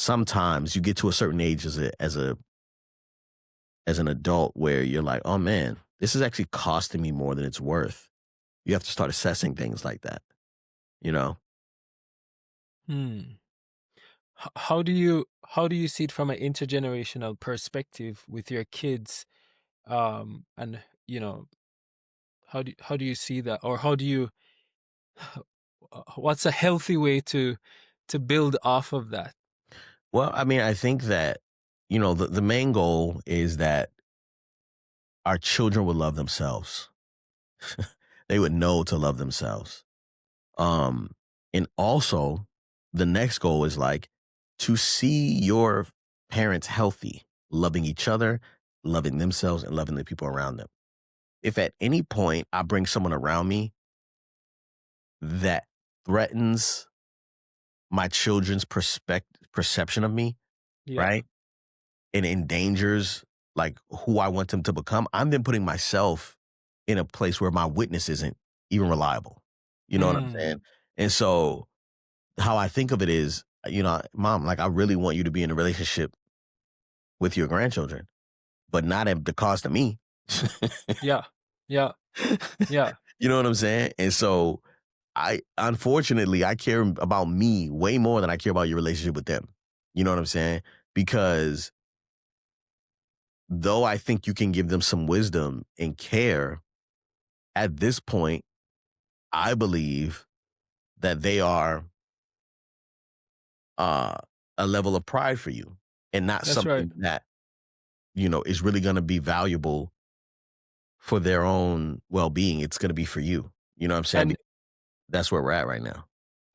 sometimes you get to a certain age as an adult where you're like, oh man, this is actually costing me more than it's worth. You have to start assessing things like that, you know? Hmm. How do you see it from an intergenerational perspective with your kids? And how do you see that, or how do you what's a healthy way to build off of that? Well, I mean, I think that, the main goal is that our children would love themselves. They would know to love themselves. Um, and also the next goal is like to see your parents healthy, loving each other, loving themselves, and loving the people around them. If at any point I bring someone around me that threatens my children's perception of me, Yeah. right? And endangers like who I want them to become, I'm then putting myself in a place where my witness isn't even reliable. You know what I'm saying? Mm. And so how I think of it is, mom, like I really want you to be in a relationship with your grandchildren, but not at the cost of me. Yeah. Yeah. Yeah. You know what I'm saying? And so unfortunately I care about me way more than I care about your relationship with them. You know what I'm saying? Because though I think you can give them some wisdom and care, at this point, I believe that they are uh, a level of pride for you and not That's right. something that, is really going to be valuable for their own well being. It's going to be for you. You know what I'm saying? And That's where we're at right now.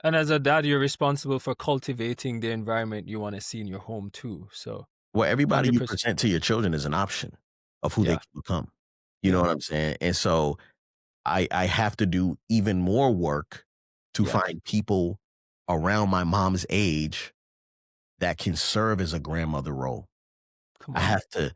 as a dad, you're responsible for cultivating the environment you want to see in your home too. So Well, everybody you 100%. present to your children is an option of who they Yeah. can become. You know Yeah. what I'm saying? And so I have to do even more work to Yeah. find people around my mom's age that can serve as a grandmother role. Come I on. have to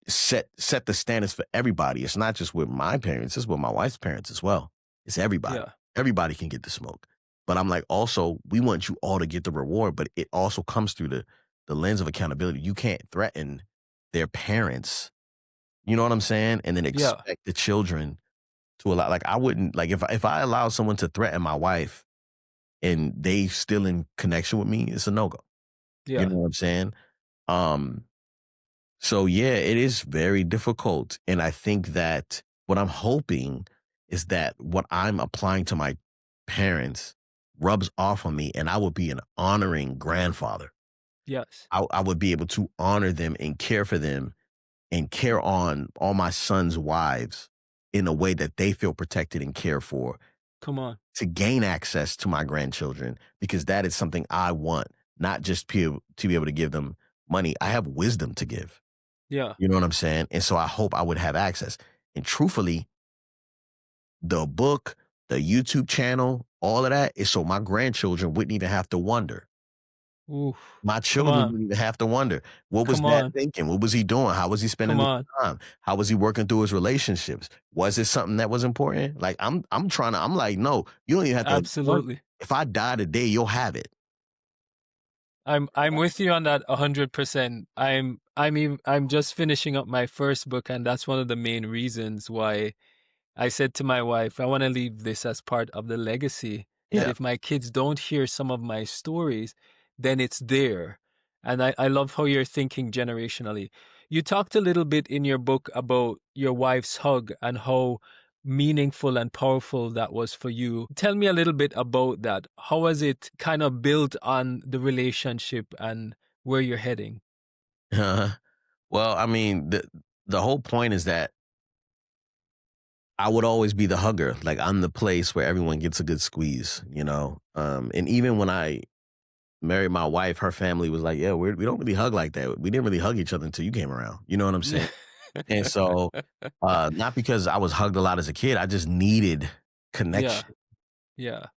set the standards for everybody. It's not just with my parents, it's with my wife's parents as well. It's everybody. Yeah. Everybody can get the smoke. But I'm like, also, we want you all to get the reward, but it also comes through the lens of accountability. You can't threaten their parents, you know what I'm saying? And then Yeah. expect the children to allow like I wouldn't like if I allow someone to threaten my wife and they still in connection with me, it's a no-go. You Yeah. know what I'm saying? Um So yeah, it is very difficult. And I think that what I'm hoping is that what I'm applying to my parents rubs off on me and I will be an honoring grandfather. Yes. I would be able to honor them and care for them and care on all my sons' wives in a way that they feel protected and cared for Come on. to gain access to my grandchildren because that is something I want, not just to be able to give them money. I have wisdom to give. Yeah. You know what I'm saying? And so I hope I would have access. And truthfully, the book, the YouTube channel, all of that is so my grandchildren wouldn't even have to wonder. Ooh. My Come children on. wouldn't even have to wonder, what was Come dad on. thinking? What was he doing? How was he spending Come his on. time? How was he working through his relationships? Was it something that was important? Like I'm like, no, you don't even have to want Absolutely. if I die today, you'll have it. I'm with you on that 100%. I'm just finishing up my first book, and that's one of the main reasons why I said to my wife, I want to leave this as part of the legacy, that Yeah. if my kids don't hear some of my stories, then it's there. And I love how you're thinking generationally. You talked a little bit in your book about your wife's hug and how meaningful and powerful that was for you. Tell me a little bit about that. How has it kind of built on the relationship and where you're heading? Well, I mean, the whole point is that I would always be the hugger. Like I'm the place where everyone gets a good squeeze, you know? And even when I married my wife, her family was like, yeah, we don't really hug like that. We didn't really hug each other until you came around. You know what I'm saying? And so, not because I was hugged a lot as a kid, I just needed Yeah, connection. yeah,